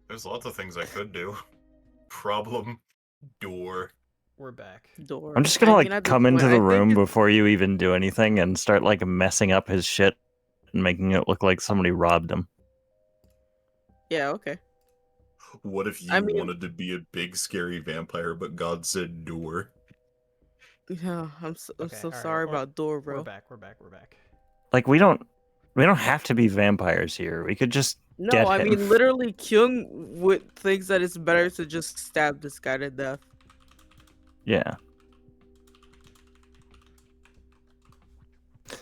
There's lots of things I could do. Problem. Door. We're back. Door. I'm just gonna I mean, at this come into point, the I think room it's- before you even do anything and start messing up his shit and making it look like somebody robbed him. Yeah, okay. What if you I mean- wanted to be a big scary vampire, but God said door? Yeah, I'm so Okay, all right, sorry about door, bro. We're back. We're back. We don't have to be vampires here. We could just No, get I him. mean, literally, Kyung thinks that it's better to just stab this guy to death. Yeah.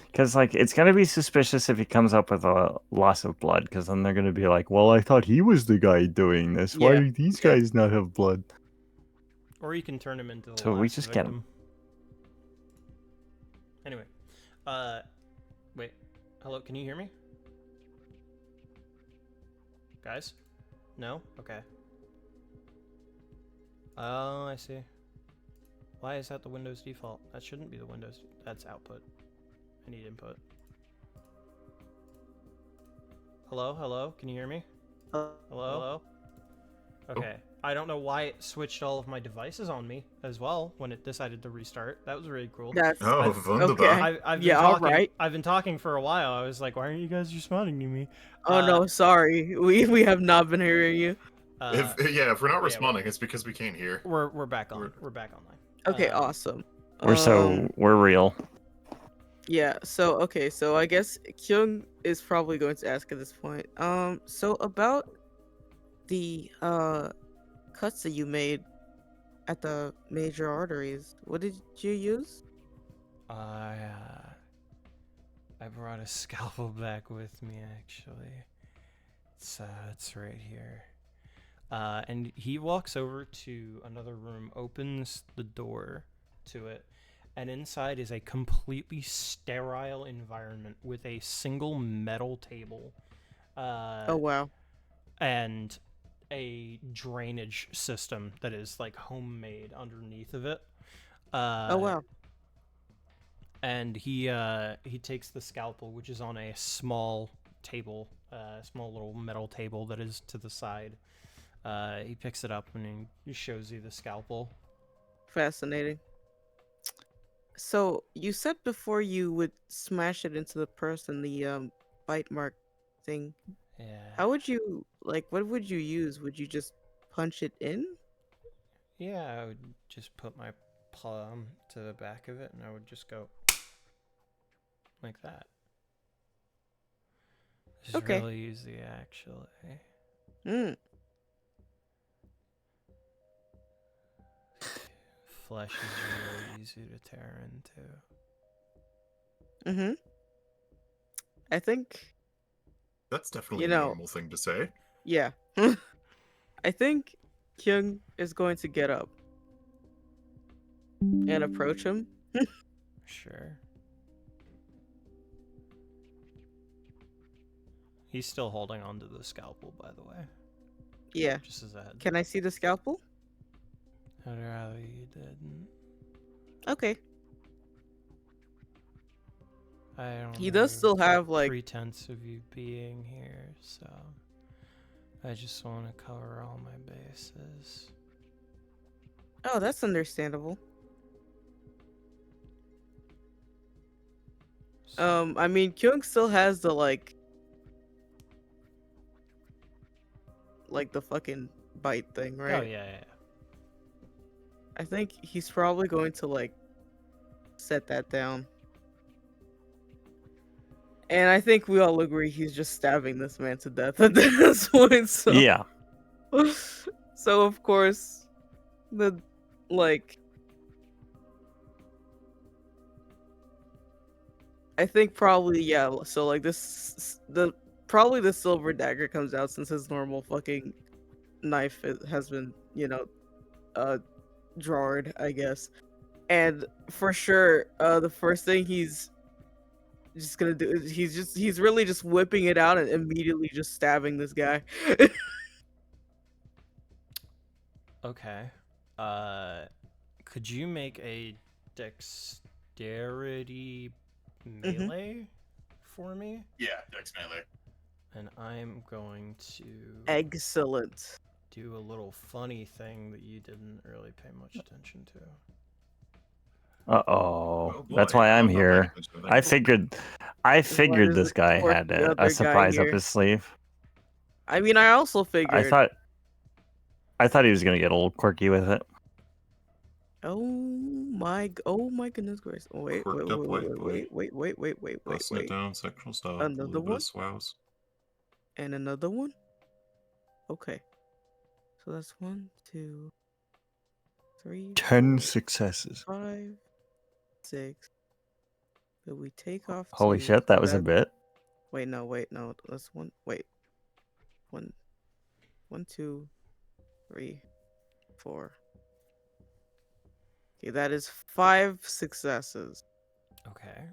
Because, it's going to be suspicious if he comes up with a loss of blood, because then they're going to be like, well, I thought he was the guy doing this. Why Yeah, do these yeah. guys not have blood? Or you can turn him into the So last we just get him. victim. Anyway, wait. Hello, can you hear me? Guys? No? Okay. Oh, I see. Why is that the Windows default? That shouldn't be the Windows. That's output. I need input. Hello? Can you hear me? Hello? Okay. I don't know why it switched all of my devices on me as well when it decided to restart. That was really cool. That's Oh, wunderbar. okay. I've been Yeah, talking, alright. I've been talking for a while. I was like, why aren't you guys responding to me? Oh no, sorry. We have not been hearing you. If we're not yeah, responding, it's because we can't hear. We're back on. We're back online. Okay, awesome. We're real. Yeah, so okay, so I guess Kyung is probably going to ask at this point. So about the cuts that you made at the major arteries, what did you use? I brought a scalpel back with me actually. It's right here. And he walks over to another room, opens the door to it, and inside is a completely sterile environment with a single metal table. Oh wow. And a drainage system that is homemade underneath of it. Oh wow. And he takes the scalpel, which is on a small table, small little metal table that is to the side. He picks it up and he shows you the scalpel. Fascinating. So you said before you would smash it into the person, the bite mark thing. Yeah. How would you what would you use? Would you just punch it in? Yeah, I would just put my palm to the back of it and I would just go like that. This is Okay. really easy actually. Flesh is really easy to tear into. I think That's definitely You a know- normal thing to say. yeah. I think Kyung is going to get up and approach him. Sure. He's still holding onto the scalpel, by the way. Yeah. Just as a heads Can I see the scalpel? I'd rather you didn't. Okay. I don't He does have still the have, pretense of you being here, so I just want to cover all my bases. Oh, that's understandable. So, I mean, Kyung still has the the fucking bite thing, right? Oh yeah. I think he's probably going to set that down. And I think we all agree he's just stabbing this man to death at this point. So Yeah. so of course I think probably so probably the silver dagger comes out since his normal fucking knife has been drawered, I guess. And for sure the first thing he's just gonna do is he's really just whipping it out and immediately just stabbing this guy. Okay. Could you make a dexterity melee for me? Yeah, Dex melee. and I'm going to Excellent. do a little funny thing that you didn't really pay much attention to. Uh-oh. Oh That's boy, why I'm not paying here. attention to I things. figured does this it guy torch had the a other guy surprise up here? his sleeve. I mean, I also I figured. thought he was gonna get a little quirky with it. Oh my goodness gracious! Oh, wait, Quirked up white boy. wait. Busting it down, sexual stuff, a Another little bit one of swouse. and another one. Okay, so that's 1, 2, 3, 10 4, successes. 5, 6. But we take off Holy 2. shit, that So was a bit. wait, no. That's one. Wait, 1, 1, 2, 3, 4. Okay, that is 5 successes. Okay.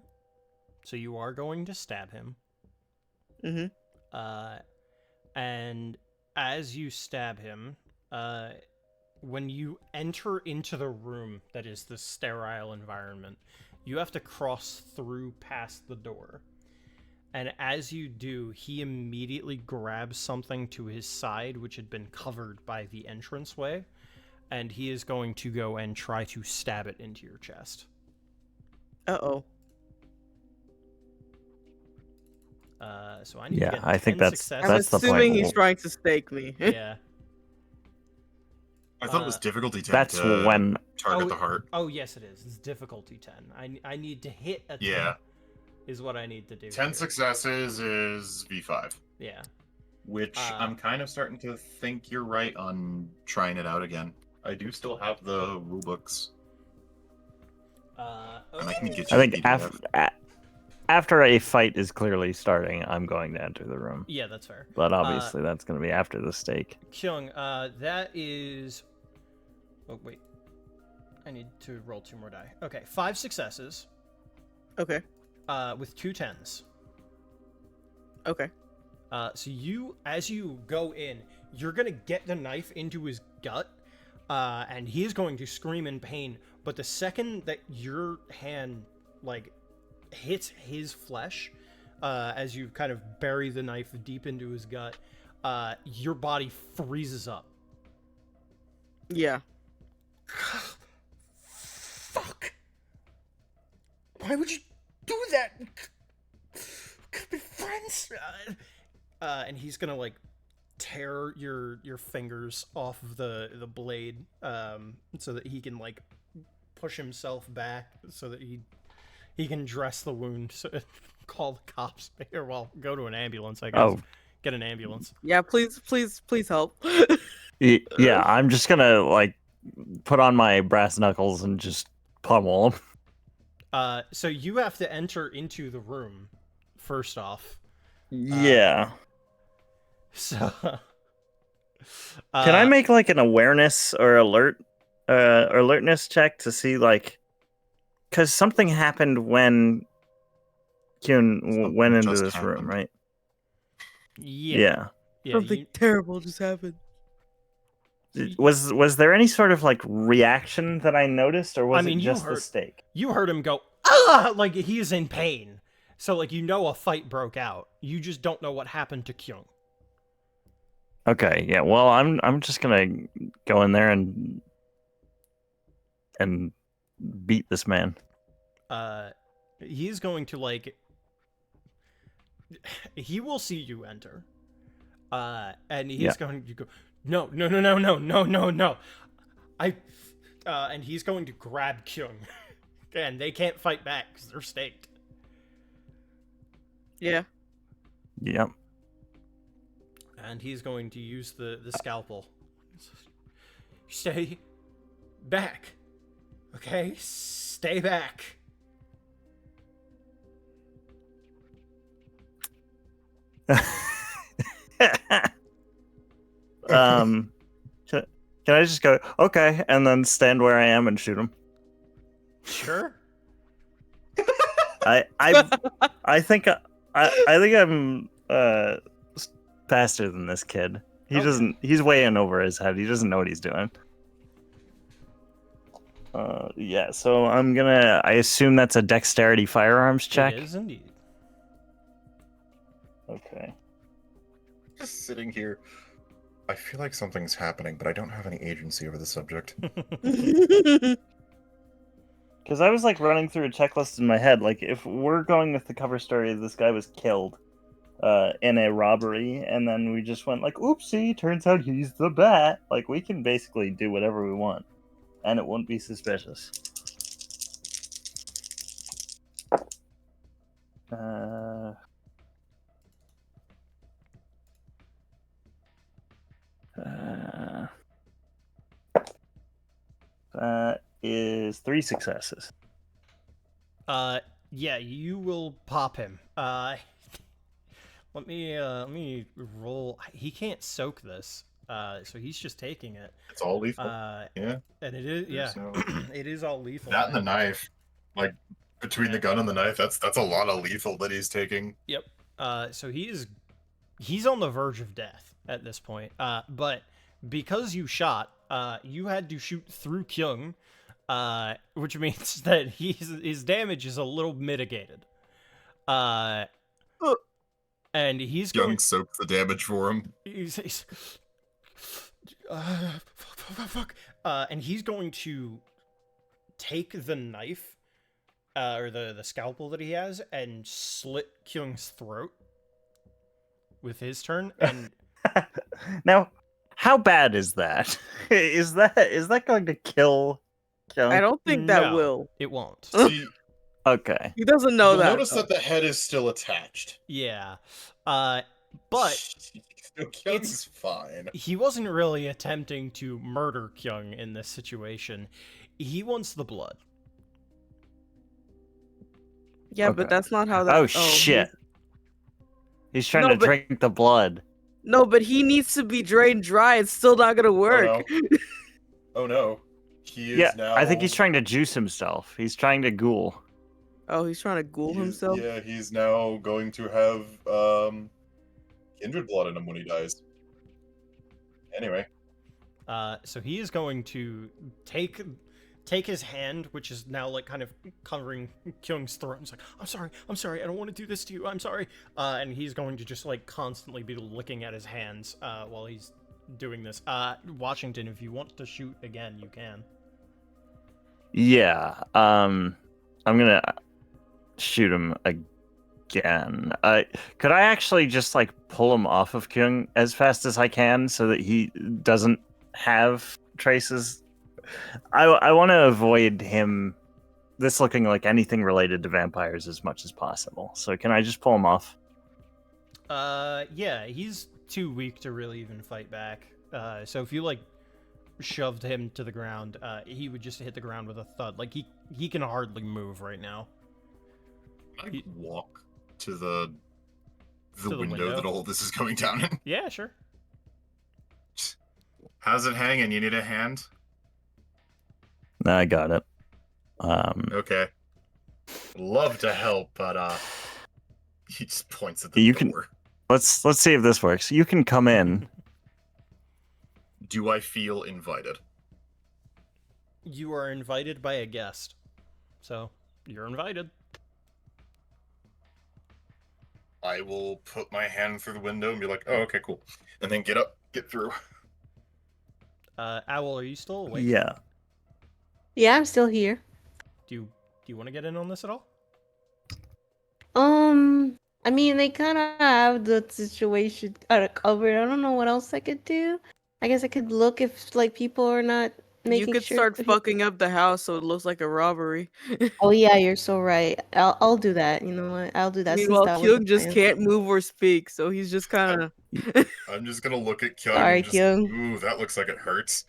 So you are going to stab him. Mm-hmm. And as you stab him, when you enter into the room that is the sterile environment, you have to cross through past the door. And as you do, he immediately grabs something to his side, which had been covered by the entranceway, and he is going to go and try to stab it into your chest. Uh-oh. So I need to get I think 10 that's successes. I'm the point. assuming he's trying to stake me. Yeah. I thought it was difficulty 10 That's to when target the heart. Oh, yes, it is. It's difficulty 10. I need to hit a 10 Yeah. is what I need to do. 10 here. successes is V5. Yeah. Which I'm kind of starting to think you're right on trying it out again. I do still have the rulebooks. And I can get you I a think PDF. after a fight is clearly starting, I'm going to enter the room. Yeah, that's fair. But obviously, that's going to be after the stake. Kyung, that is... Oh, wait. I need to roll 2 more die. Okay, 5 successes. Okay. With 2 10s. Okay. So you, as you go in, you're gonna get the knife into his gut, and he is going to scream in pain. But the second that your hand, like, hits his flesh, as you kind of bury the knife deep into his gut, your body freezes up. Yeah. Fuck! Why would you do that? Could be friends. And he's gonna like tear your fingers off of the blade, so that he can like push himself back, so that he can dress the wound. So call the cops, or well, go to an ambulance. I guess. Oh. Get an ambulance. Yeah. Please help. Yeah, I'm just going to, like, put on my brass knuckles and just pummel him. So you have to enter into the room first off. Yeah. So Can I make like an awareness or alertness check to see like, because something happened when Kyun went into just this room, happened. right? Yeah. Something terrible just happened. Was there any sort of like reaction that I noticed, or was I mean, it just you the stake? You heard him go, ah, like he is in pain. So like you know a fight broke out. You just don't know what happened to Kyung. Okay, yeah. Well, I'm just gonna go in there and beat this man. He's going to like. He will see you enter. And he's going to go, no. And he's going to grab Kyung. And they can't fight back because they're staked. Yeah. Yep. And he's going to use the scalpel. Stay back. Okay? Stay back. Can I just go okay and then stand where I am and shoot him? Sure. I think I'm faster than this kid. He doesn't. He's way in over his head. He doesn't know what he's doing. Yeah. So I'm gonna. I assume that's a dexterity firearms check. It is indeed. Okay. just sitting here. I feel like something's happening, but I don't have any agency over the subject. Because I was like running through a checklist in my head. Like, if we're going with the cover story, this guy was killed in a robbery, and then we just went like, oopsie, turns out he's the bat. Like, we can basically do whatever we want, and it won't be suspicious. That is 3 successes. Yeah, you will pop him. Let me roll. He can't soak this. So he's just taking it. It's all lethal. Yeah. And it is, yeah. No... it is all lethal. That and the knife. Like, between the gun and the knife, that's a lot of lethal that he's taking. Yep. So he's on the verge of death at this point. But because you shot, you had to shoot through Kyung, which means that his damage is a little mitigated. And he's Kyung going... soaked the damage for him. He's fuck. And he's going to take the knife, or the scalpel that he has, and slit Kyung's throat with his turn. And now, how bad is that? Is that going to kill Kyung? I don't think that No, will. It won't. See, Okay. He doesn't know you'll that. notice that the head is still attached. Yeah. But Kyung's fine. he wasn't really attempting to murder Kyung in this situation. He wants the blood. Yeah, Okay. but that's not how that... Oh, shit. He's trying to drink the blood. No, but he needs to be drained dry. It's still not gonna work. Oh no. He is now... I think he's trying to juice himself. He's trying to ghoul. Oh, he's trying to ghoul himself? Yeah, he's now going to have kindred blood in him when he dies. Anyway. So he is going to take his hand, which is now like kind of covering Kyung's throat. He's like, I'm sorry, I don't want to do this to you. I'm sorry. And he's going to just like constantly be licking at his hands while he's doing this. Washington, if you want to shoot again, you can. Yeah. I'm gonna shoot him again. Could I actually just like pull him off of Kyung as fast as I can so that he doesn't have traces? I want to avoid this looking like anything related to vampires as much as possible. So can I just pull him off? Yeah, he's too weak to really even fight back. So if you like shoved him to the ground, he would just hit the ground with a thud. Like he can hardly move right now. Can I walk to the the window that all this is going down in? Yeah, sure. How's it hanging? You need a hand? I got it. Okay. Love to help, but he just points at the door. Let's see if this works. You can come in. Do I feel invited? You are invited by a guest. So, you're invited. I will put my hand through the window and be like, oh, okay, cool. And then get through. Owl, are you still awake? Yeah. Yeah, I'm still here. Do you want to get in on this at all? I mean, they kind of have the situation covered. I don't know what else I could do. I guess I could look if like people are not making You could sure start that fucking up the house so it looks like a robbery. Oh yeah, you're so right. I'll do that. You know what? I'll do that. since Meanwhile, that was the Kyung just plan. can't move or speak, so he's just kind of... I'm just gonna look at Kyung Sorry, and just, Kyung. ooh, that looks like it hurts.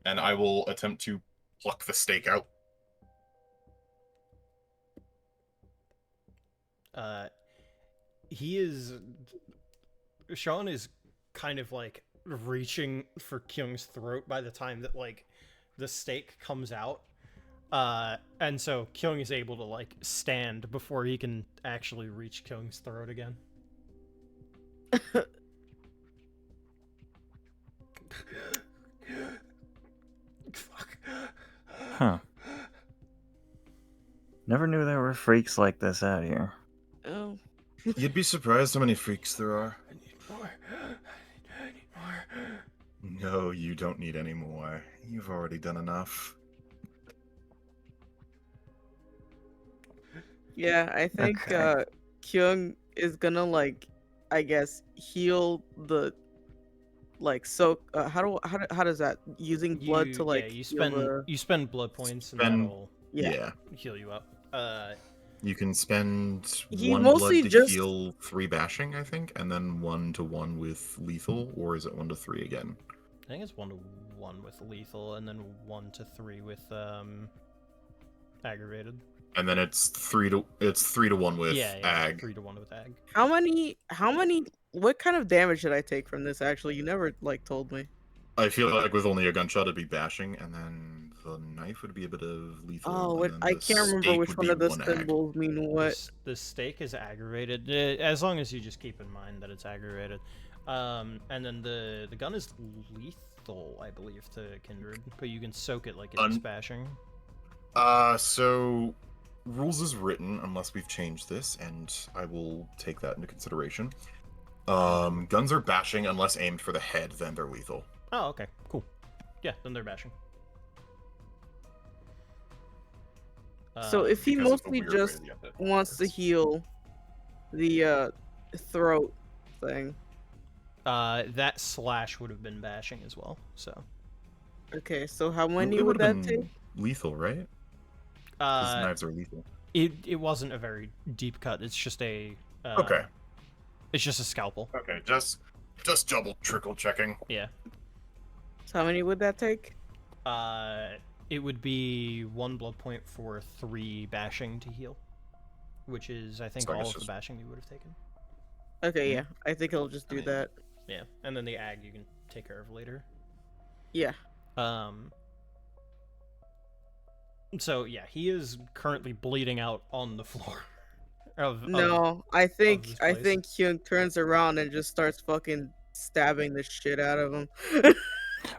And I will attempt to pluck the steak out. Sean is kind of like reaching for Kyung's throat by the time that like the steak comes out. And so Kyung is able to like stand before he can actually reach Kyung's throat again. Fuck. Huh. Never knew there were freaks like this out here. Oh. You'd be surprised how many freaks there are. I need more. No, you don't need any more. You've already done enough. Yeah, I think Okay. Kyung is gonna like, I guess, heal the like soak. How does that using blood to like You heal the? spend blood points and Spend, that'll Yeah, yeah. heal you up. You can spend he 1 blood mostly to just. heal 3 bashing, I think, and then 1-1 with lethal, or is it 1-3 again? I think it's 1-1 with lethal, and then 1-3 with aggravated. And then it's 3-1 with Yeah, ag. 3-1 with ag. How many? What kind of damage did I take from this? Actually, you never like told me. I feel like with only a gunshot it'd be bashing, and then the knife would be a bit of lethal. Oh, and then I the can't remember stake which would one be of the 1 ag. symbols mean what. The stake is aggravated, as long as you just keep in mind that it's aggravated. And then the gun is lethal, I believe, to Kindred, but you can soak it like it's bashing. So rules is written unless we've changed this, and I will take that into consideration. Guns are bashing unless aimed for the head, then they're lethal. Oh, okay, cool. Yeah, then they're bashing. So if he because of the mostly weird way just the undead wants to works. heal the throat thing. That slash would have been bashing as well. So. Okay, so how It many would would've that been take? lethal, right? Because knives are lethal. It wasn't a very deep cut. It's just a. Okay. It's just a scalpel. Okay, just double trickle checking. Yeah. So how many would that take? It would be 1 blood point for 3 bashing to heal, which is I think So I all guess of the just- bashing you would have taken. Okay, yeah, I think he'll just I do mean- that. Yeah, and then the ag you can take care of later. Yeah. So yeah, he is currently bleeding out on the floor. No, I think this I place. think Hyun turns around and just starts fucking stabbing the shit out of him.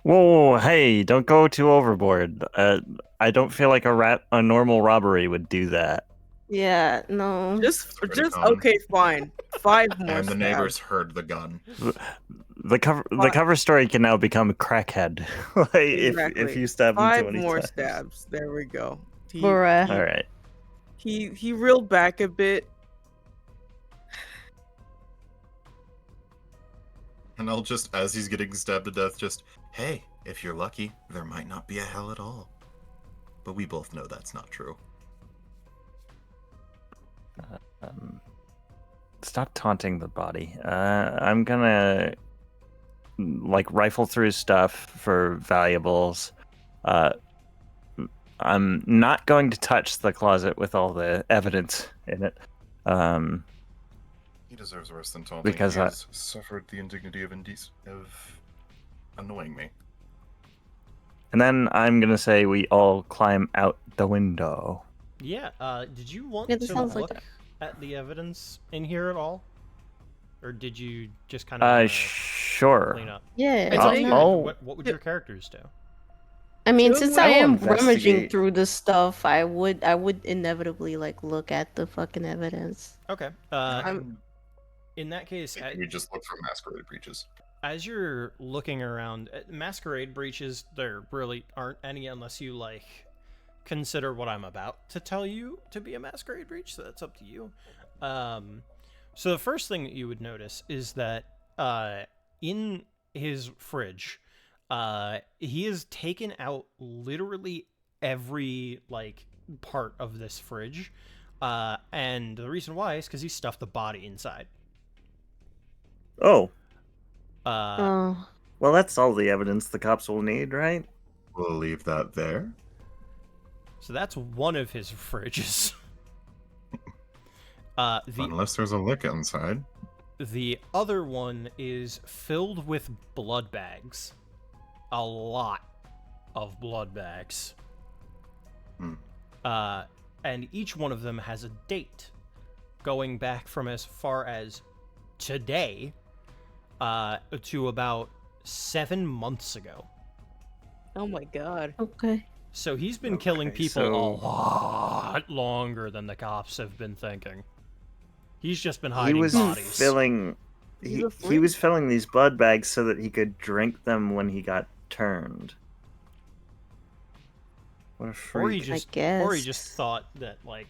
Whoa, hey, don't go too overboard. I don't feel like a normal robbery would do that. Yeah, no. just pretty common. okay, fine. 5 more And the stabs. neighbors heard the gun. The cover story can now become crackhead. Like, Exactly. if you stab him 5 too many more times. stabs. There we go. Bruh. All right. He reeled back a bit. And I'll just, as he's getting stabbed to death, just, hey, if you're lucky, there might not be a hell at all. But we both know that's not true. Stop taunting the body. I'm gonna like rifle through stuff for valuables. I'm not going to touch the closet with all the evidence in it. He deserves worse than taunting. Because he I- has suffered the indignity of annoying me. And then I'm gonna say we all climb out the window. Yeah. Did you want Yeah, to this sounds like look at the evidence in here at all, or did you just kind of Sure. clean up? Yeah, It's I up to think- you. Oh. What would your characters do? I mean, Sure, since I I will am rummaging investigate. through the stuff, I would inevitably like look at the fucking evidence. Okay. I'm- In that case, We just look for masquerade breaches. as you're looking around, masquerade breaches, there really aren't any unless you like consider what I'm about to tell you to be a masquerade breach. So that's up to you. So the first thing that you would notice is that in his fridge, he has taken out literally every like part of this fridge, and the reason why is because he stuffed the body inside. Oh, Oh, well, that's all the evidence the cops will need, right? We'll leave that there. So that's one of his fridges. The Unless there's a lick inside. the other one is filled with blood bags. A lot of blood bags. Hmm. And each one of them has a date going back from as far as today to about 7 months ago. Oh my god. okay. So he's been killing Okay, people a so- lot longer than the cops have been thinking. He's just been He hiding was bodies. filling He's he, a he freak. was filling these blood bags so that he could drink them when he got turned. What a freak. Or he just guess. thought that like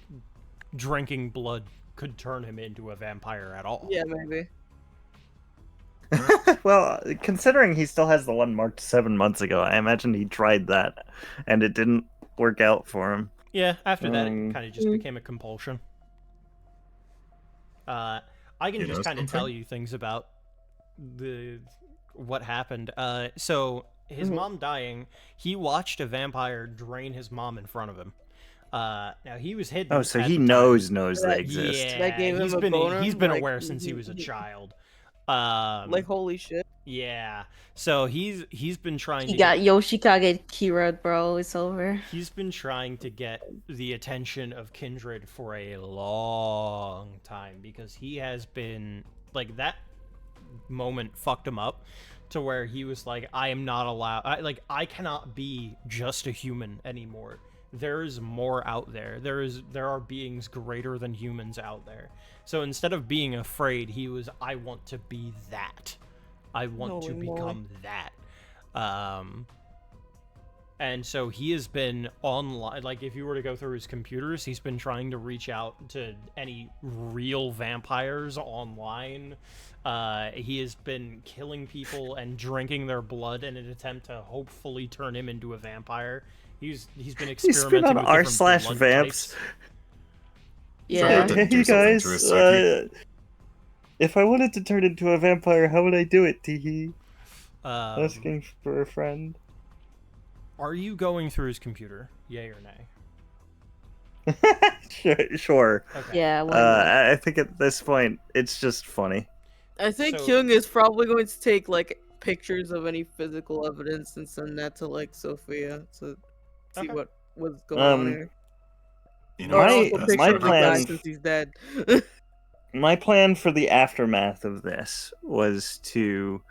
drinking blood could turn him into a vampire at all. Yeah, maybe. Well, considering he still has the one marked 7 months ago, I imagine he tried that and it didn't work out for him. Yeah, after that, it Um, kind of just became a compulsion. I can You just know kind of tell something? you things about what happened. So his mom dying, he watched a vampire drain his mom in front of him. Now he was hidden. Oh, so at he the time. knows they That- exist. Yeah, That gave him he's a been boner, he's been like, aware since he was a child. Like, holy shit. Yeah. So he's been trying He to got get, Yoshikage Kira, bro. It's over. he's been trying to get the attention of Kindred for a long time because he has been like that moment fucked him up to where he was like, I am not allowed, I cannot be just a human anymore. There is more out there. There are beings greater than humans out there. So instead of being afraid, he was, I want to be that. I want to Holy moly. become that. And so he has been online, like if you were to go through his computers, he's been trying to reach out to any real vampires online. He has been killing people and drinking their blood in an attempt to hopefully turn him into a vampire. He's been experimenting on with r different slash blood vamps. types. Yeah. Didn't do something to his psyche. If I wanted to turn into a vampire, how would I do it, Teehee? Um, for a friend. are you going through his computer? Yay or nay? Sure. Okay. Yeah. Why not? I think at this point, it's just funny. I think So- Kyung is probably going to take, like, pictures of any physical evidence and send that to, like, Sophia to see Okay. what's going on here. You Or know, My- also that's a my picture of the guy plan- since he's dead. My plan for the aftermath of this was to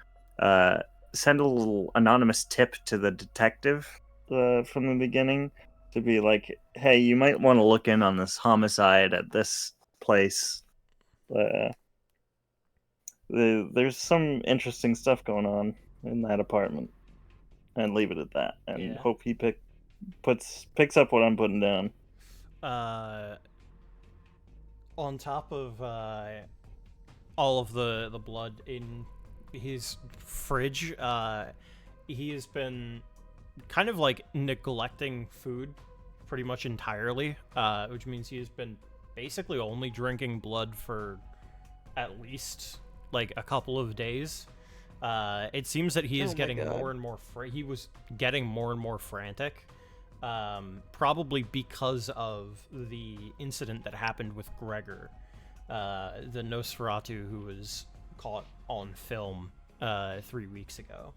send a little anonymous tip to the detective from the beginning to be like, hey, you might want to look in on this homicide at this place. There's some interesting stuff going on in that apartment, and leave it at that, and Yeah. hope he picks up what I'm putting down. On top of all of the blood in his fridge, he has been kind of like neglecting food pretty much entirely, which means he has been basically only drinking blood for at least like a couple of days. It seems that he is Oh my getting God. more and more he was getting more and more frantic, probably because of the incident that happened with Gregor, the Nosferatu who was caught on film 3 weeks ago.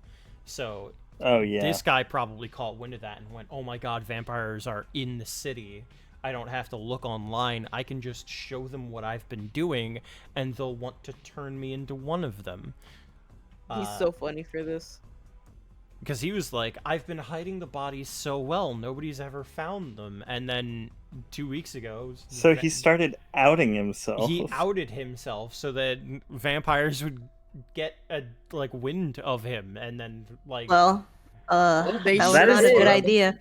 So Oh yeah. this guy probably caught wind of that and went, oh my god, vampires are in the city. I don't have to look online. I can just show them what I've been doing, and they'll want to turn me into one of them. He's so funny for this. Because he was like, I've been hiding the bodies so well, nobody's ever found them. And then 2 weeks ago... So he started outing himself. He outed himself so that vampires would get a wind of him, and then Well, They that was sure not a good did. idea.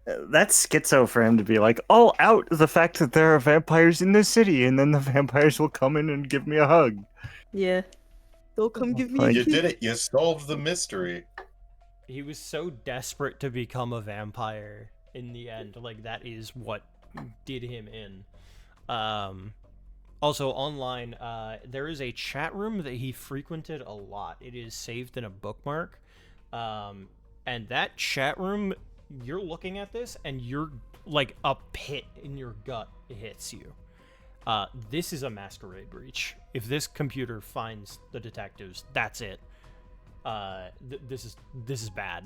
That's schizo for him to be like, I'll out the fact that there are vampires in this city, and then the vampires will come in and give me a hug. Yeah. They'll come give me Like- a You kiss. did it. You solved the mystery. he was so desperate to become a vampire in the end. Like, that is what did him in. Also, online, there is a chat room that he frequented a lot. It is saved in a bookmark. And that chat room, you're looking at this, and you're, like, a pit in your gut hits you. This is a Masquerade breach. If this computer finds the detectives, that's it. This is bad,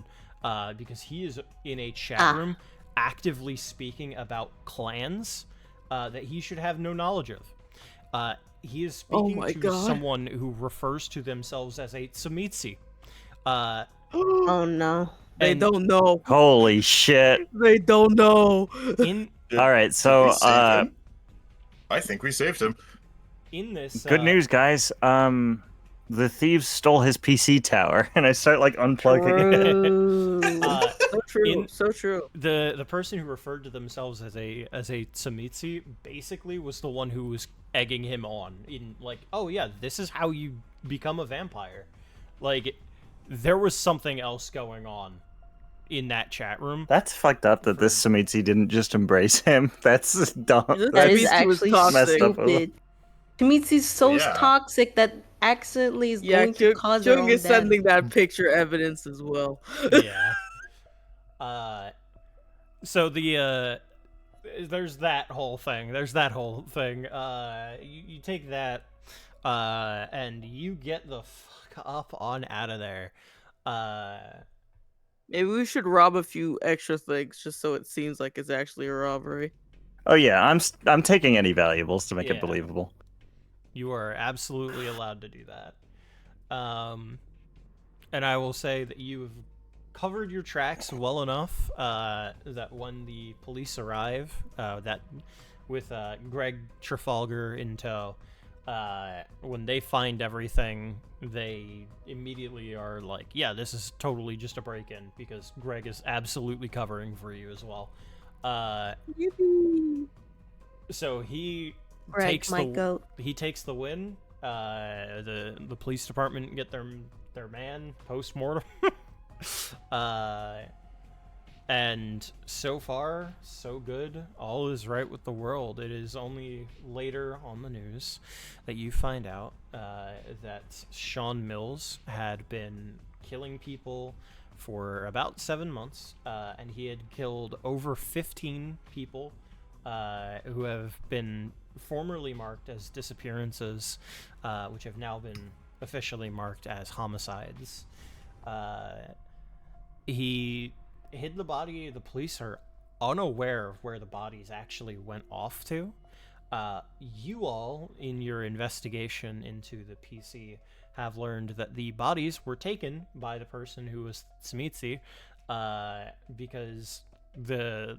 because he is in a chat room actively speaking about clans that he should have no knowledge of. He is speaking my to God. someone who refers to themselves as a Tsamitsi. Oh no. They and don't know. Holy shit. They don't know. in All right, Did so we save him? I think we saved him. in this good news, guys. the thieves stole his PC tower, and I start like unplugging it. True. So true. in- So true. The person who referred to themselves as a Tsamitsi basically was the one who was egging him on in like, oh yeah, this is how you become a vampire. Like, there was something else going on in that chat room. That's fucked up that this Samitsi didn't just embrace him. That's dumb. This That is Samitsi was actually toxic. messed up. stupid. Kamitsi's so Yeah. toxic that accidentally is Yeah, going to cause her Kyung own is death. sending that picture evidence as well. Yeah. So there's that whole thing. You take that, and you get the fuck up on out of there. Maybe we should rob a few extra things just so it seems like it's actually a robbery. Oh yeah, I'm taking any valuables to make Yeah. it believable. You are absolutely allowed to do that. And I will say that you have covered your tracks well enough that when the police arrive, that with Greg Trafalgar in tow, when they find everything, they immediately are like, yeah, this is totally just a break-in, because Greg is absolutely covering for you as well. So he Greg, takes my the goat. he takes the win. The police department get their man post-mortem. And so far, so good. All is right with the world. It is only later on the news that you find out that Sean Mills had been killing people for about 7 months, and he had killed over 15 people who have been formerly marked as disappearances, which have now been officially marked as homicides. He hid the body. The police are unaware of where the bodies actually went off to. You all, in your investigation into the PC, have learned that the bodies were taken by the person who was Tsamitsi, because the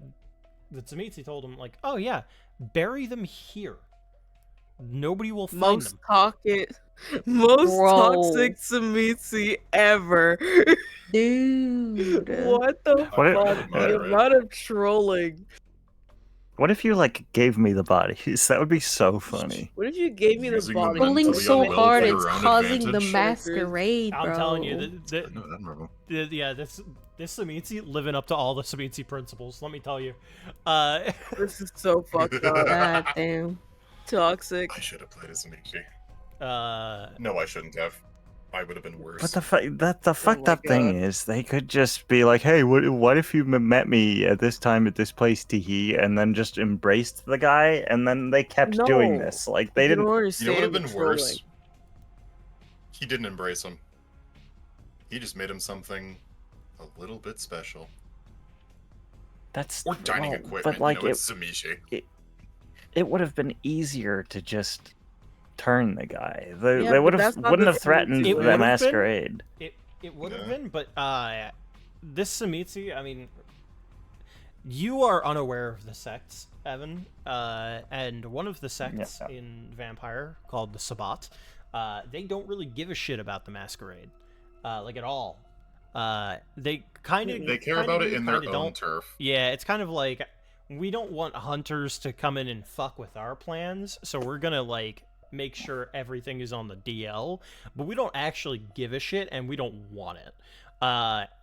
Tsamitsi told him, like, oh yeah, bury them here. Nobody will find them. Most Bro. toxic Samitsi ever. Dude. What the What if- fuck? The amount of trolling. What if you like gave me the bodies? That would be so funny. What if you gave me the Using them body? Pulling mentally so unwell hard, for it's your own causing the advantage. masquerade, bro. I'm telling you, I know that move. yeah, this Samitsi living up to all the Samitsi principles. Let me tell you. This is so fucked up. God damn. Toxic. I should have played as Michi. Uh, No, I shouldn't have. I would have been worse. But the fucked my up thing God. is, they could just be like, "Hey, what if you met me at this time at this place, Teehee," and then just embraced the guy, and then they kept doing No. this. Like they You didn't. don't You understand know what would the have been trolling. worse? He didn't embrace him. He just made him something a little bit special. That's Or dining well, equipment. but like you know, it's Zamishi. it would have been easier to just turn the guy. Yeah, They but would that's have not wouldn't the have threatened Samitsi way. the It would've been. masquerade. it would have Yeah. been, but this Samitsi, I mean, you are unaware of the sects, Evan, and one of the sects Yeah. in Vampire called the Sabbat, they don't really give a shit about the masquerade, like at all. They kind of They care about it in their own turf. Yeah, it's kind of like, we don't want hunters to come in and fuck with our plans, so we're gonna like make sure everything is on the DL, but we don't actually give a shit and we don't want it.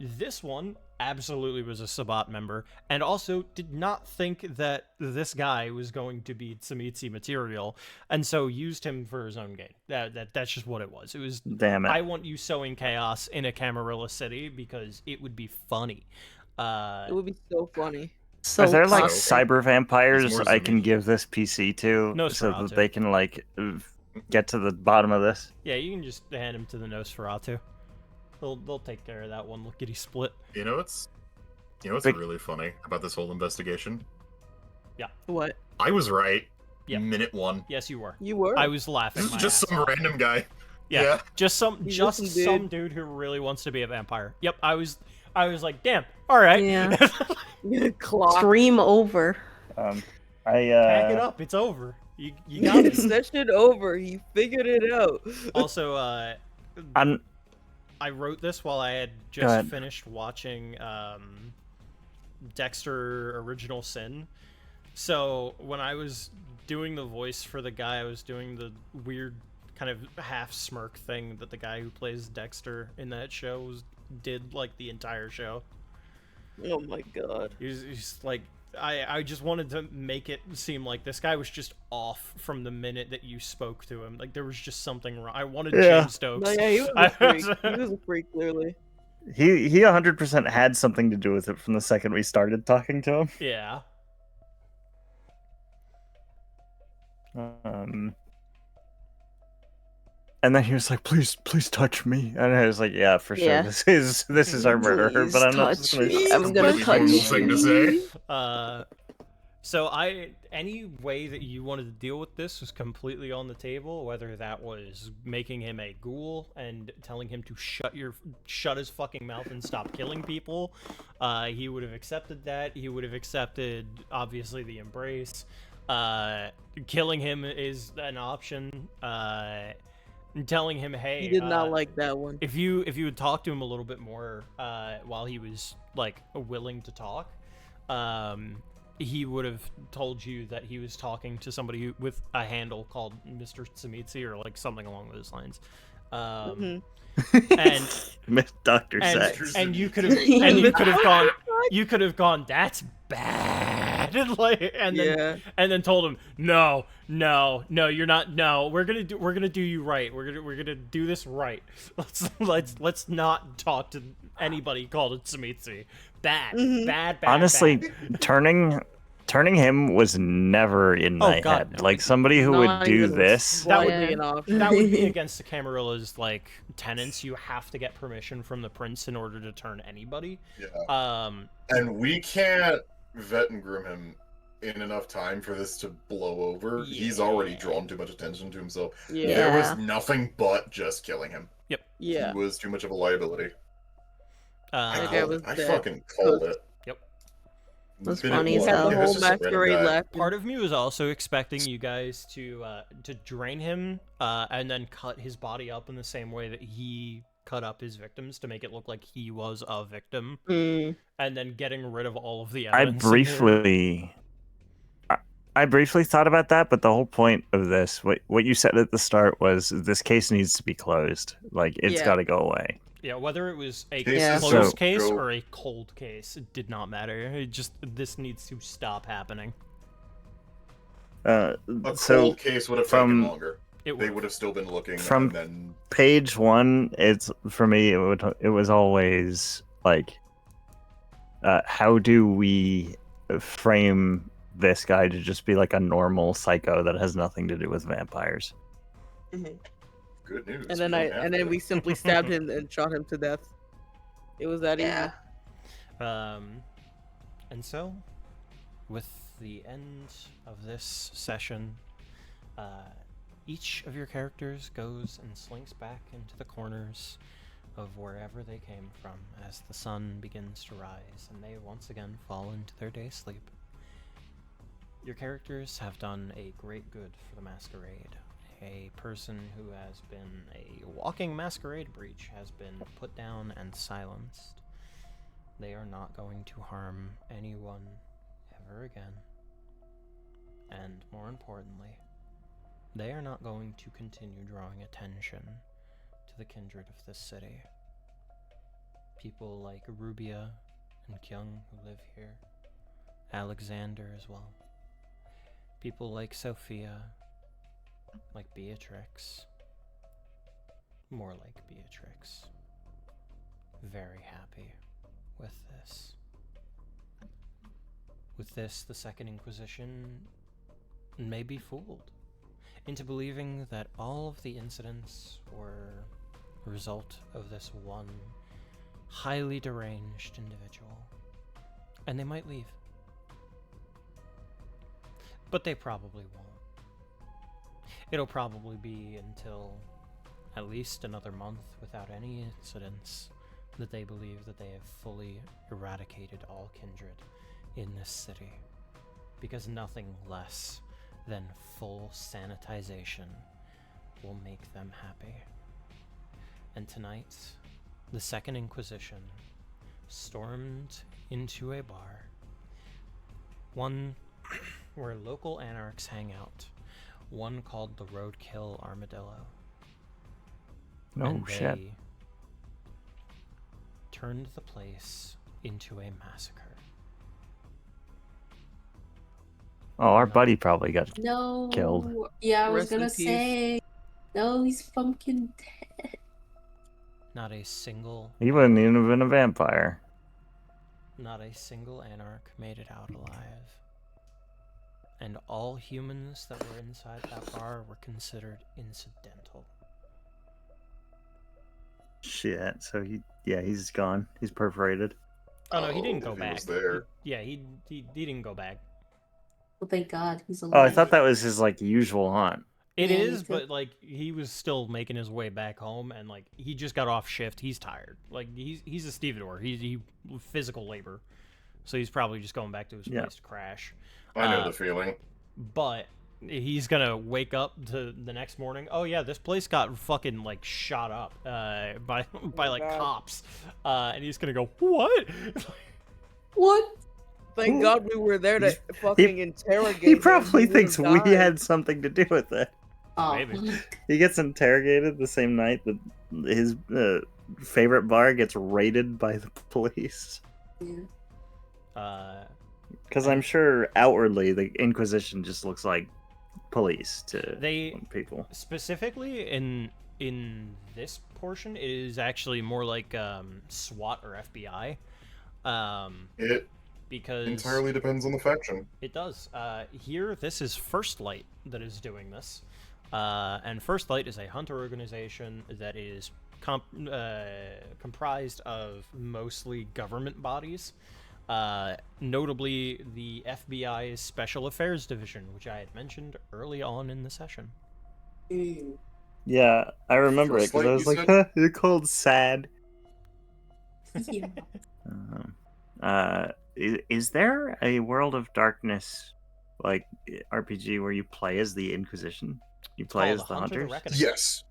This one absolutely was a Sabbat member, and also did not think that this guy was going to be Tsamitsi material, and so used him for his own gain. That's just what it was. It was, Damn it! I want you sowing chaos in a Camarilla city because it would be funny. It would be so funny. So Are there like toxic. cyber vampires more I can Zamichi. give this PC to No so Nosferatu. that they can like get to the bottom of this? Yeah, you can just hand him to the Nosferatu. They'll take care of that one lickety split. You know what's Big- really funny about this whole investigation? What? I was right. Yep. Minute one. Yes, you were. You were? I was laughing. This is my just ass some off. random guy. Yeah, Yeah. just some Listen, dude who really wants to be a vampire. Yep, I was like, damn. All right. Yeah. Clock. Stream over. I Pack it up. It's over. You got it. Session over. You figured it out. Also, I wrote this while I had Go just ahead. finished watching Dexter Original Sin. So when I was doing the voice for the guy, I was doing the weird kind of half smirk thing that the guy who plays Dexter in that show did like the entire show. Oh my god. He's like, I just wanted to make it seem like this guy was just off from the minute that you spoke to him. Like there was just something wrong. I wanted James Stokes. No, yeah, he was a freak. He was a freak, clearly. He 100% had something to do with it from the second we started talking to him. Yeah. And then he was like, "Please touch me," and I was like, "Yeah, for sure. Yeah. This is our murderer." Please But I'm not just touch gonna. me. I'm gonna Completely touch normal thing to say. So any way that you wanted to deal with this was completely on the table, whether that was making him a ghoul and telling him to shut his fucking mouth and stop killing people. He would have accepted that. He would have accepted, obviously, the embrace. Killing him is an option. Telling him, hey, He did not like that one. if you would talk to him a little bit more while he was like willing to talk, he would have told you that he was talking to somebody with a handle called Mr. Tsumitsu or like something along those lines. And Dr. Sex. and you could have gone that's bad and then told him no you're not, no, we're gonna do you right, we're gonna do this right, let's not talk to anybody called Tsumitsu. Bad. Honestly, bad. turning him was never in my God, head. no. Like somebody who would Not do even this. That would be an option. That would be against the Camarilla's like tenets. You have to get permission from the prince in order to turn anybody. Yeah. And we can't vet and groom him in enough time for this to blow over. He's already drawn too much attention to himself. Yeah. There was nothing but just killing him. Yep. Yeah. He was too much of a liability. That guy was I dead. fucking called it. Yep. That's Minute funny as one, Had hell. the yeah, it's whole just a random masquerade guy. left. Part of me was also expecting you guys to drain him and then cut his body up in the same way that he cut up his victims to make it look like he was a victim, and then getting rid of all of the evidence. I briefly thought about that, but the whole point of this, what you said at the start, was this case needs to be closed. Like it's got to go away. Yeah, whether it was a Yeah. closed So- case or a cold case, it did not matter. It just, this needs to stop happening. A So cold case would have from- taken longer. They would have still been looking. From- and then page one, it's for me. It was always like, how do we frame this guy to just be like a normal psycho that has nothing to do with vampires? good news. And then we don't have to. we simply stabbed him and shot him to death. It was that easy. And so, with the end of this session, each of your characters goes and slinks back into the corners of wherever they came from as the sun begins to rise and they once again fall into their day sleep. Your characters have done a great good for the Masquerade. A person who has been a walking masquerade breach has been put down and silenced. They are not going to harm anyone ever again. And more importantly, they are not going to continue drawing attention to the kindred of this city. People like Rubia and Kyung who live here, Alexander as well. People like Sophia, like Beatrix, more like Beatrix. Very happy with this. With this, the Second Inquisition may be fooled into believing that all of the incidents were a result of this one highly deranged individual, and they might leave. But they probably won't. It'll probably be until at least another month without any incidents that they believe that they have fully eradicated all kindred in this city, because nothing less than full sanitization will make them happy. And tonight, the Second Inquisition stormed into a bar, one where local anarchs hang out, one called the Roadkill Armadillo. Oh, And shit. they turned the place into a massacre. Oh, our buddy probably got. No. Killed. Yeah, I was Rest in gonna peace. say. No, he's pumpkin dead. Not a single He wouldn't even have been a vampire. anarch made it out alive. And all humans that were inside that bar were considered incidental. Shit. So he's gone. He's perforated. Oh no, he didn't if go he back. was there. Yeah, he didn't go back. Well, thank God he's alive. Oh, I thought that was his like usual haunt. It Yeah, me is, too. but like he was still making his way back home, and like he just got off shift. He's tired. Like he's a stevedore. He physical labor, so he's probably just going back to his Yeah. place to crash. I know Uh, the feeling. But he's gonna wake up to the next morning. Oh yeah, this place got fucking like shot up by like God. cops, and he's gonna go what? What? Thank God we were there to He's- fucking interrogate He him. probably would've thinks we died. had something to do with it. Oh. Maybe. He gets interrogated the same night that his favorite bar gets raided by the police. Yeah. Because I'm sure outwardly the Inquisition just looks like police to They people. specifically in this portion, it is actually more like SWAT or FBI, It because entirely depends on the faction. it does. Here, this is First Light that is doing this, and First Light is a hunter organization that is comprised of mostly government bodies. Notably the FBI's Special Affairs Division, which I had mentioned early on in the session. Mm. Yeah, I remember it First because I Light, was you like, said? huh, they're called sad. Yeah. Is there a World of Darkness like RPG where you play as the Inquisition? You play Called as the Hunter the hunters? Reckoning. Yes.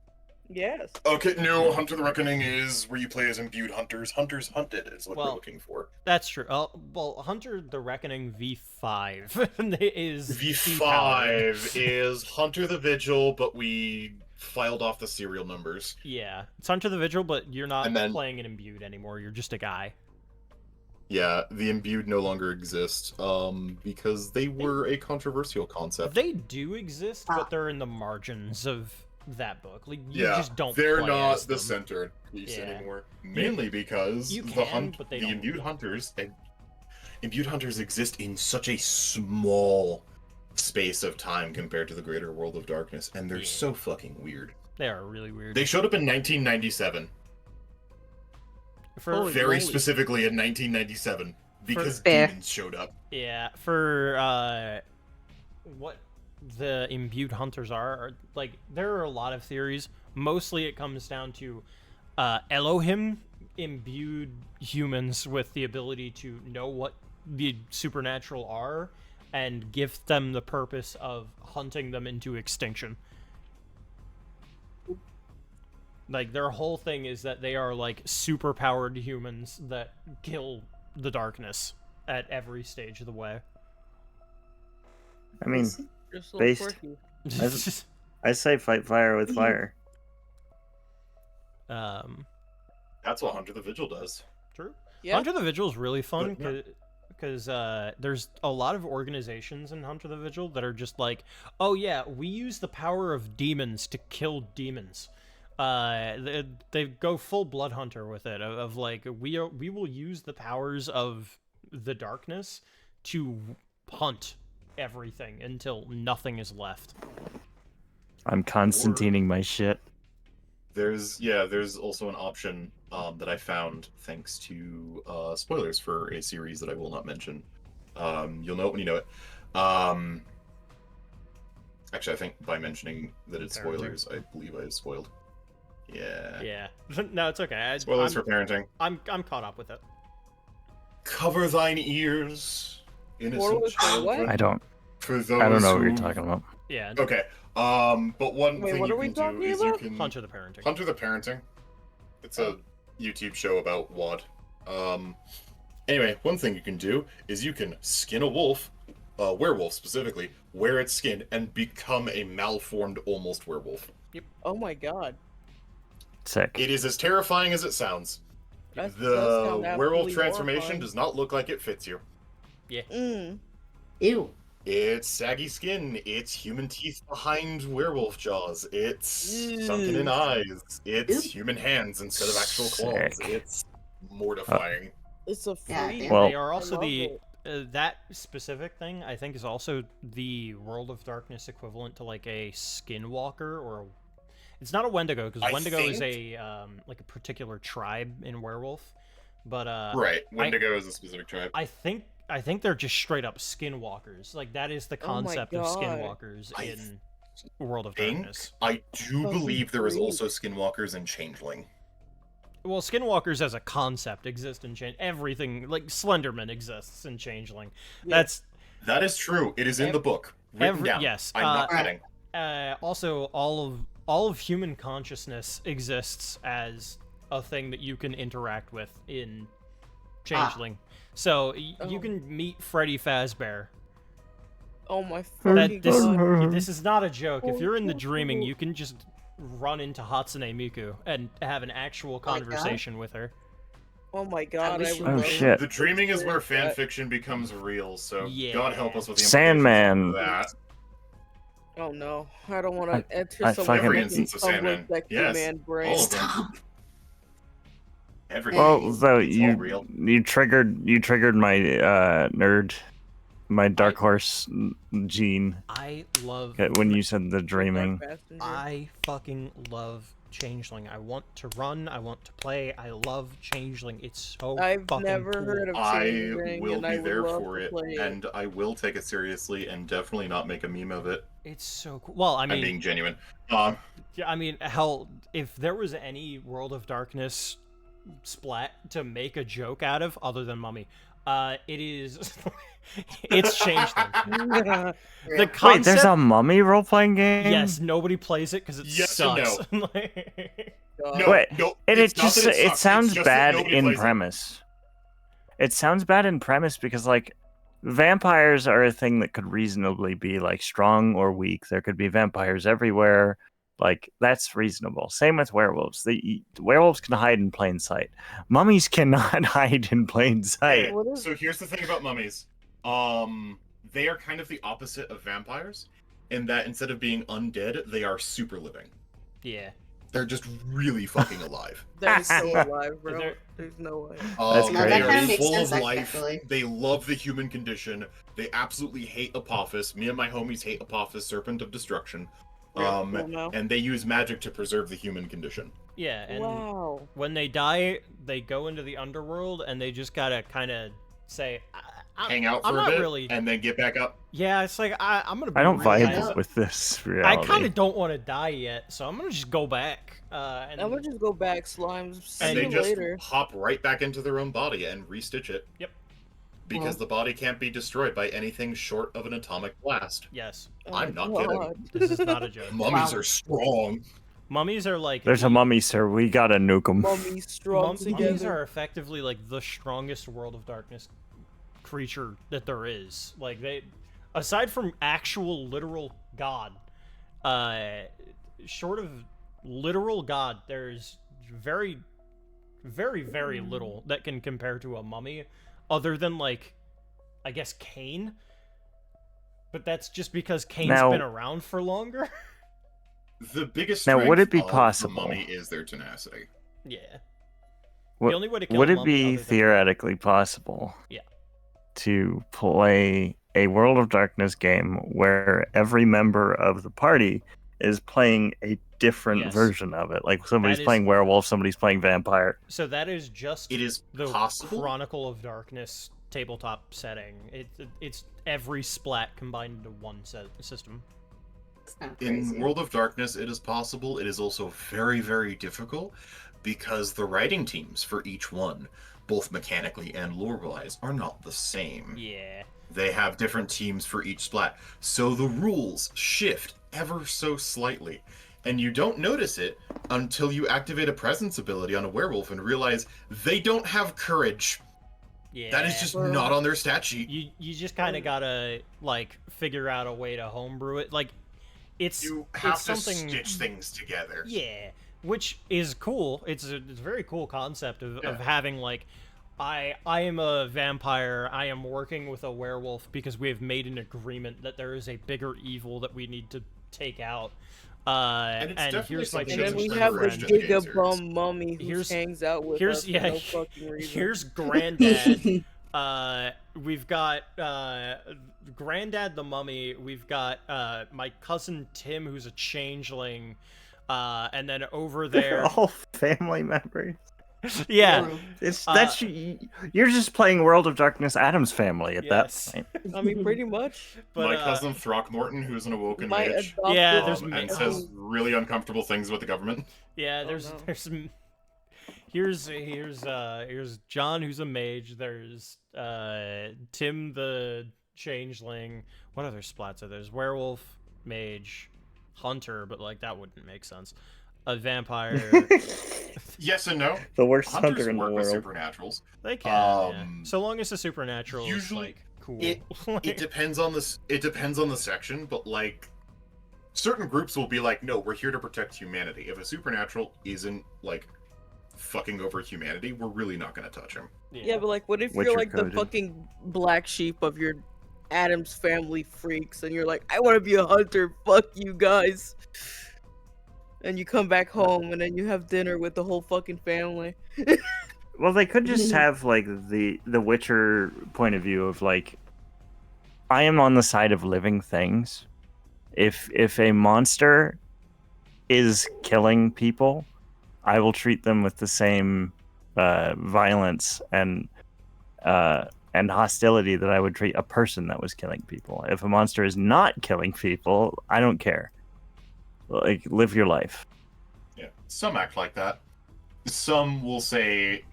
Yes. Okay, no, Hunter the Reckoning is where you play as imbued hunters. Hunters hunted is what Well, we're looking for. That's true. Well, Hunter the Reckoning V5 is depowered. V5 is Hunter the Vigil, but we filed off the serial numbers. Yeah, it's Hunter the Vigil, but you're not And then- playing an imbued anymore. You're just a guy. Yeah, the imbued no longer exist, because they were a controversial concept. They do exist, Ah. but they're in the margins of that book. Like you Yeah, just don't. they're play not as the them. center piece Yeah. anymore. Mainly because you the can, but they the don't. imbued hunters exist in such a small space of time compared to the greater world of darkness, and they're Yeah. so fucking weird. They are really weird. They showed up in 1997, For Holy very moly. specifically in 1997, because Fair. demons showed up. Yeah, for what the imbued hunters are like, there are a lot of theories. Mostly it comes down to Elohim imbued humans with the ability to know what the supernatural are and gift them the purpose of hunting them into extinction. Like, their whole thing is that they are like super powered humans that kill the darkness at every stage of the way. I mean, Just a little Based- quirky. I say fight fire with fire. um, That's what Hunter the Vigil does. true. Yeah. Hunter the Vigil is really fun But, yeah. because there's a lot of organizations in Hunter the Vigil that are just like, oh yeah, we use the power of demons to kill demons. They go full blood hunter with it of like we will use the powers of the darkness to hunt everything until nothing is left. I'm Constantining my shit. There's also an option that I found thanks to spoilers for a series that I will not mention. You'll know it when you know it. Actually, I think by mentioning that it's Parenting. spoilers, I believe I spoiled. Yeah. Yeah. No, it's okay. Spoilers I'm, for parenting. I'm caught up with it. Cover thine ears, innocent Spoilers for children. what? I don't For know those what you're who- talking about. Yeah. Okay. But one Wait, thing what you are we can talking do is about? you can Hunter the parenting. Hunter the parenting. It's a YouTube show about WoD. Anyway, one thing you can do is you can skin a wolf, werewolf specifically, wear its skin, and become a malformed almost werewolf. Oh my god. Sick. It is as terrifying as it sounds. That does The sound werewolf absolutely transformation horrifying. does not look like it fits you. Mm. Ew. It's saggy skin, it's human teeth behind werewolf jaws, it's sunken in eyes, it's Ew. human hands instead of actual claws. Sick. It's mortifying. It's a Yeah, freak. damn. Well- They are I also love the it. that specific thing. I think is also the World of Darkness equivalent to like a Skinwalker or a, it's not a Wendigo because I Wendigo is think- a like a particular tribe in werewolf, but Right, Wendigo is a specific tribe. I think they're just straight up Skinwalkers. Like that is the Oh my concept of God. Skinwalkers I in World of think Darkness. I do Fucking believe there is freak. also skinwalkers and changeling. Well, Skinwalkers as a concept exist in Change. Everything like Slenderman exists in Changeling. Yeah. That's That is true. It is in the book. Written down. yes. I'm not Alright. kidding. Also all of human consciousness exists as a thing that you can interact with in Changeling. So you Oh. can meet Freddy Fazbear. Oh my That fucking god. this is not a joke. If you're in the dreaming, you can just run into Hatsune Miku and have an actual God. conversation with her. Oh my god. wish I you would Oh, love shit. The dreaming is where fan that. fiction becomes real, so Yeah. God help us with the Sandman. implications of that. Oh no. I don't want I- to enter I some fucking- Every instance of Tumblr Sandman. sexy Yes. man brain. All of them. Stop. Every Well, though it's all real. you triggered my my dark horse gene I love when you said the dreaming. Passenger. I fucking love Changeling. I want to run. I want to play. I love Changeling. It's so I've fucking never cool. heard of I Changeling, will and be I would there love for to it, play and I will take it seriously and definitely not make a meme of it. It's so cool. Well, I I'm mean, being genuine. yeah, I mean, hell, if there was any World of Darkness splat to make a joke out of, other than Mummy, it is, it's Changeling. The Real. concept, Wait, there's a mummy role playing game. yes, nobody plays it because it Yes and sucks. God. No, Wait, no, And it's it not just that it sucks, sounds it's just that bad nobody in plays it. premise. It sounds bad in premise because like vampires are a thing that could reasonably be like strong or weak. There could be vampires everywhere. Like that's reasonable. Same with werewolves. The werewolves can hide in plain sight. Mummies cannot hide in plain sight. Okay, What is- so here's the thing about mummies. They are kind of the opposite of vampires, in that instead of being undead, they are super living. Yeah. They're just really fucking alive. That is so alive, bro. there- There's no way. That's No, great. that They kind are of makes full sense, of life. actually. They love the human condition. They absolutely hate Apophis. Me and my homies hate Apophis, Serpent of Destruction. Oh, no. And they use magic to preserve the human condition. Yeah, and Wow. when they die, they go into the underworld, and they just gotta kind of say, Hang out I'm for a not bit really. and then get back up. Yeah, it's like I'm gonna. Be I don't really vibe nice. with this I reality. kind of don't want to die yet, so I'm gonna just go back. And I'm gonna just go back, slimes. See And they you just later. hop right back into their own body and restitch it. Yep. Because the body can't be destroyed by anything short of an atomic blast. yes, Oh I'm my not kidding. God. this is not a joke. Mummies Wow. are strong. Mummies are like There's a mummy, sir. We gotta nuke him. Mummy strong Mummies together. are effectively like the strongest World of Darkness creature that there is. Like they, aside from actual literal god, short of literal god, there's very, very, very little that can compare to a mummy, other than like, I guess Cain. But that's just because Cain's Now- been around for longer. The biggest Now, would strength it be of possible- the mummy is their tenacity. Yeah. Would- The only way to kill Would a it mummy be other than- theoretically possible? Yeah. To play a World of Darkness game where every member of the party is playing a different Yes. version of it. Like somebody's That is- playing werewolf, somebody's playing vampire. So that is just It is the possible. Chronicle of Darkness tabletop setting. It's every splat combined into one system. It's not In crazy. World of Darkness, it is possible. It is also very, very difficult because the writing teams for each one, both mechanically and lore-wise, are not the same. Yeah. They have different teams for each splat, so the rules shift ever so slightly. And you don't notice it until you activate a presence ability on a werewolf and realize they don't have courage. Yeah. That is just not on their stat sheet. You just kind of gotta like figure out a way to homebrew it. Like it's You have it's to something. stitch things together. Yeah, which is cool. It's a very cool concept of having like, I am a vampire. I am working with a werewolf because we have made an agreement that there is a bigger evil that we need to take out. And it's definitely here's my something And that's then we just have for the just giga answers. bum mummy who Here's- hangs out with here's- us yeah, for no fucking reason. Here's Granddad. We've got Granddad the Mummy. We've got my cousin Tim, who's a changeling, and then over there, All family members. yeah. It's that's you're just playing World of Darkness Adam's family at Yes. that point. I mean, pretty much. But My cousin Throckmorton, who's an awoken My mage, adopted Yeah, there's and ma- says really uncomfortable things about the government. yeah, Oh, there's no. there's some. Here's John, who's a mage. There's Tim the changeling. What other splats are there? There's werewolf, mage, hunter, but like that wouldn't make sense. A vampire. Yes and no. The worst Hunters hunter in the work with world. supernaturals. They can, yeah. Um, So long as the supernatural usually is like cool. It depends on this. It depends on the section, but like certain groups will be like, no, we're here to protect humanity. If a supernatural isn't like fucking over humanity, we're really not gonna touch him. Yeah, but like, what if Witcher you're like the coded. fucking black sheep of your Adam's family freaks, and you're like, I want to be a hunter. Fuck you guys. And you come back home, and then you have dinner with the whole fucking family. Well, they could just have like the Witcher point of view of like, I am on the side of living things. If a monster is killing people, I will treat them with the same violence and hostility that I would treat a person that was killing people. If a monster is not killing people, I don't care. Like, live your life. Yeah, some act like that. Some will say,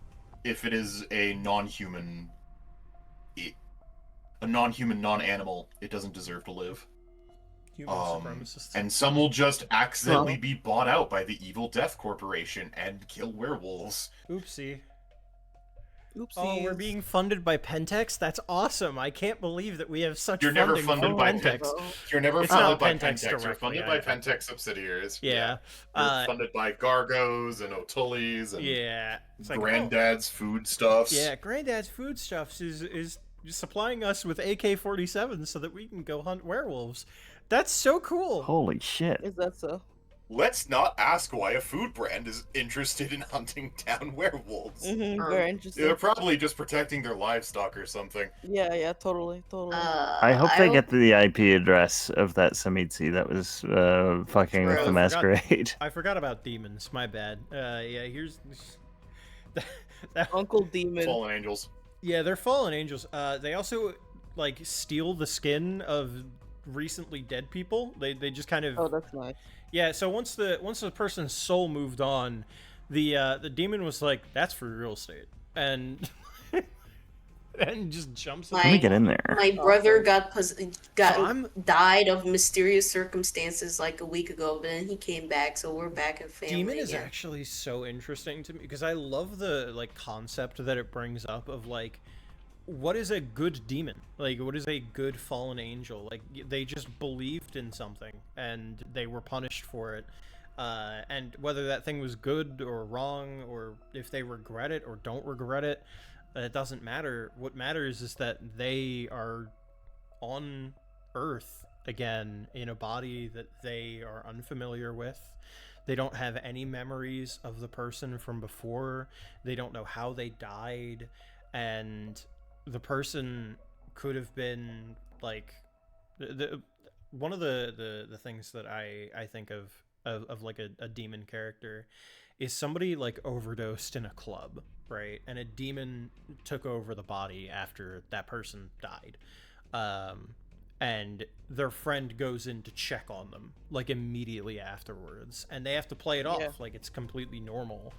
if it is a non-human, non-animal, it doesn't deserve to live. Human supremacists. And some will just accidentally be bought out by the evil Death Corporation and kill werewolves. Oopsie. Oopsies. Oh, we're being funded by Pentex? That's awesome. I can't believe that we have such You're never funding funded from by Pentex. You're never It's funded not by Pentex Pentex. You're directly, funded I by know. Pentex subsidiaries. Yeah. You're funded by Gargos and Otulis and Yeah. It's like, Granddad's foodstuffs. yeah, Granddad's foodstuffs is supplying us with AK-47s so that we can go hunt werewolves. That's so cool. Holy shit. Is that so? Let's not ask why a food brand is interested in hunting down werewolves. Very interesting. They're probably just protecting their livestock or something. Yeah, totally. I hope they get the IP address of that Samitsi that was fucking with Bro, I the forgot- Masquerade. I forgot about demons. My bad. Yeah, here's that, Uncle Demon. Fallen angels. yeah, they're fallen angels. They also like steal the skin of recently dead people. They just kind of Oh, that's nice. yeah. So once the person's soul moved on, the demon was like, "That's for real estate," and and just jumps. Let me get in there. My brother got I'm- died of mysterious circumstances like a week ago, but then he came back, so we're back in family Demon is again. actually so interesting to me because I love the like concept that it brings up of like, what is a good demon? Like, what is a good fallen angel? Like, they just believed in something and they were punished for it. And whether that thing was good or wrong, or if they regret it or don't regret it, it doesn't matter. What matters is that they are on Earth again in a body that they are unfamiliar with. They don't have any memories of the person from before. They don't know how they died. And the person could have been like one of the things that I think of like a demon character is somebody like overdosed in a club, right? And a demon took over the body after that person died. And their friend goes in to check on them like immediately afterwards, and they have to play it off like it's completely normal.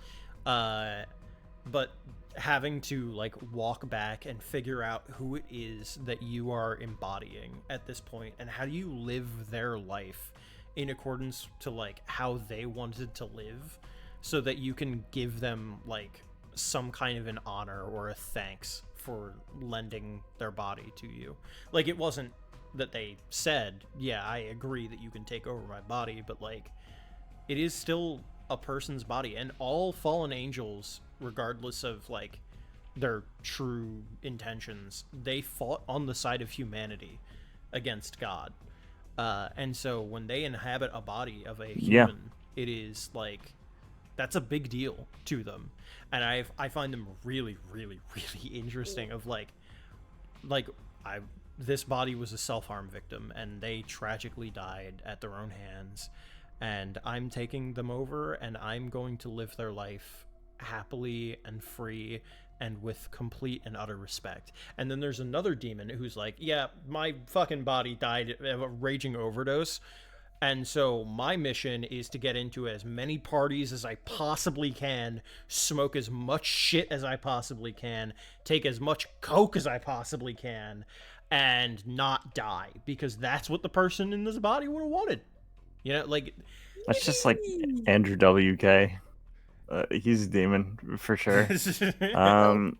But having to like walk back and figure out who it is that you are embodying at this point and how do you live their life in accordance to like how they wanted to live, so that you can give them like some kind of an honor or a thanks for lending their body to you. Like, it wasn't that they said, yeah, I agree that you can take over my body, but like, it is still a person's body, and all fallen angels, regardless of like their true intentions, they fought on the side of humanity against God. And so when they inhabit a body of a human, it is like, that's a big deal to them. And I find them really, really, really interesting. Of like this body was a self-harm victim, and they tragically died at their own hands, and I'm taking them over, and I'm going to live their life happily and free and with complete and utter respect. And then there's another demon who's like, yeah, my fucking body died of a raging overdose, and so my mission is to get into as many parties as I possibly can, smoke as much shit as I possibly can, take as much coke as I possibly can, and not die, because that's what the person in this body would have wanted. You know, like, That's just like Andrew WK. He's a demon for sure. I'm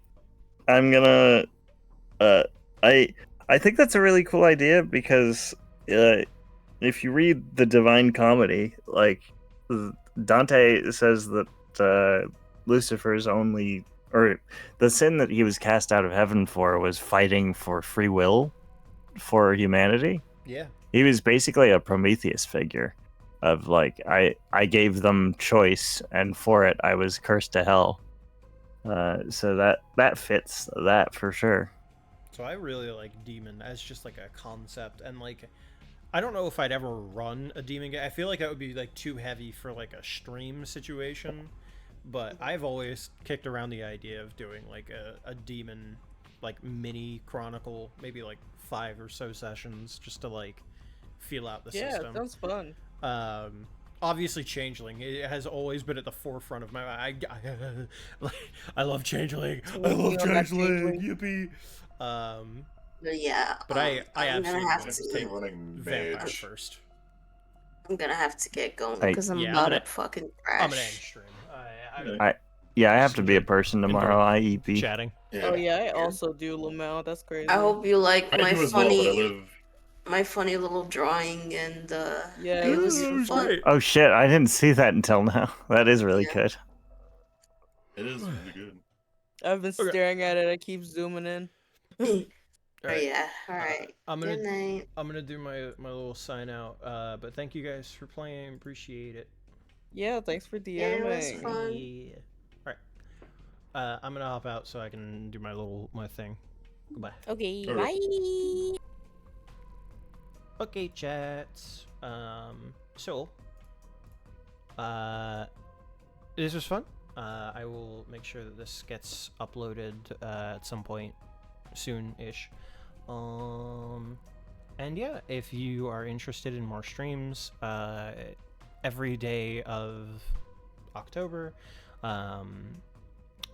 gonna. I think that's a really cool idea, because if you read the Divine Comedy, like, Dante says that Lucifer's only, or the sin that he was cast out of heaven for, was fighting for free will for humanity. yeah. He was basically a Prometheus figure of like, I gave them choice, and for it I was cursed to hell. So that fits that for sure. So I really like demon as just like a concept, and like, I don't know if I'd ever run a demon game. I feel like that would be like too heavy for like a stream situation, but I've always kicked around the idea of doing like a demon like mini chronicle, maybe like 5 or so sessions, just to like feel out the system. Yeah, sounds fun. Obviously Changeling, it has always been at the forefront of my mind. I love Changeling. I love Changeling. Yippee. But yeah, But I I'm gonna absolutely have want to to. take running Vampire mage. first. I'm gonna have to get going Hey, because I'm yeah, about I'm to fucking I'm gonna end crash. stream. I have to be a person tomorrow. I EP. Chatting. Oh yeah, I also do Lamel. That's crazy. I hope you like I my do as well, but I funny, live. my funny little drawing, and Yeah, it was It was fun. great. Oh shit! I didn't see that until now. That is really Yeah. good. It is really good. I've been Okay. staring at it. I keep zooming in. Oh Alright. yeah, all right. I'm Good gonna night. I'm gonna do my little sign out. But thank you guys for playing. Appreciate it. Yeah, thanks for Yeah, it was DMing. fun. Yeah. All right. I'm gonna hop out so I can do my thing. Goodbye. Okay, Alright. bye. Okay, chats. So, this was fun. I will make sure that this gets uploaded at some point soon-ish. And yeah, if you are interested in more streams, every day of October,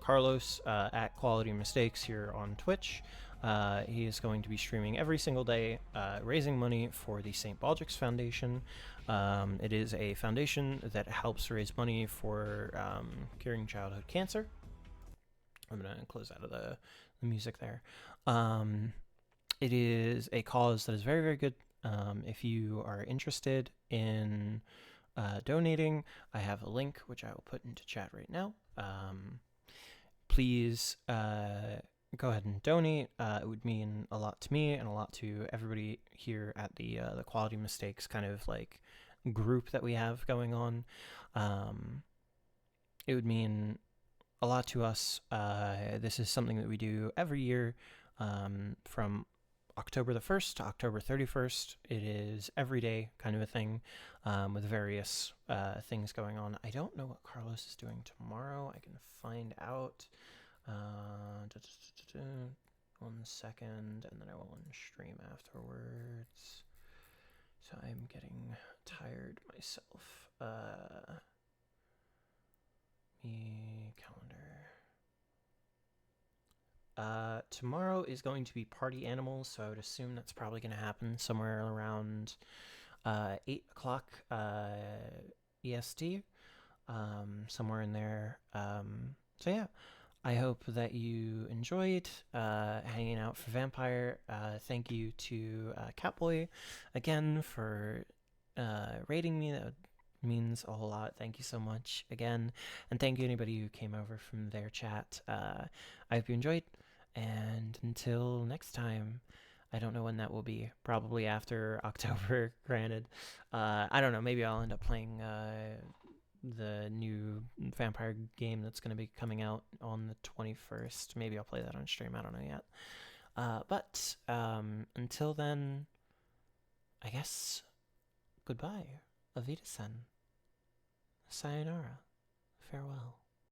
Carlos at Quality Mistakes here on Twitch. He is going to be streaming every single day, raising money for the St. Baldrick's Foundation. It is a foundation that helps raise money for curing childhood cancer. I'm going to close out of the music there. It is a cause that is very, very good. If you are interested in donating, I have a link which I will put into chat right now. Please go ahead and donate. It would mean a lot to me and a lot to everybody here at the Quality Mistakes kind of like group that we have going on. It would mean a lot to us. This is something that we do every year from October the 1st to October 31st. It is every day kind of a thing with various things going on. I don't know what Carlos is doing tomorrow. I can find out. 1 second, and then I will stream afterwards. So I'm getting tired myself. Calendar. Tomorrow is going to be Party Animals, so I would assume that's probably going to happen somewhere around 8 o'clock EST, somewhere in there. So yeah, I hope that you enjoyed hanging out for Vampire. Thank you to Catboy again for rating me. That means a whole lot. Thank you so much again. And thank you anybody who came over from their chat. I hope you enjoyed. And until next time, I don't know when that will be. Probably after October, granted. I don't know. Maybe I'll end up playing the new vampire game that's going to be coming out on the 21st. Maybe I'll play that on stream. I don't know yet. But until then, I guess goodbye. Avita-san. Sayonara. Farewell.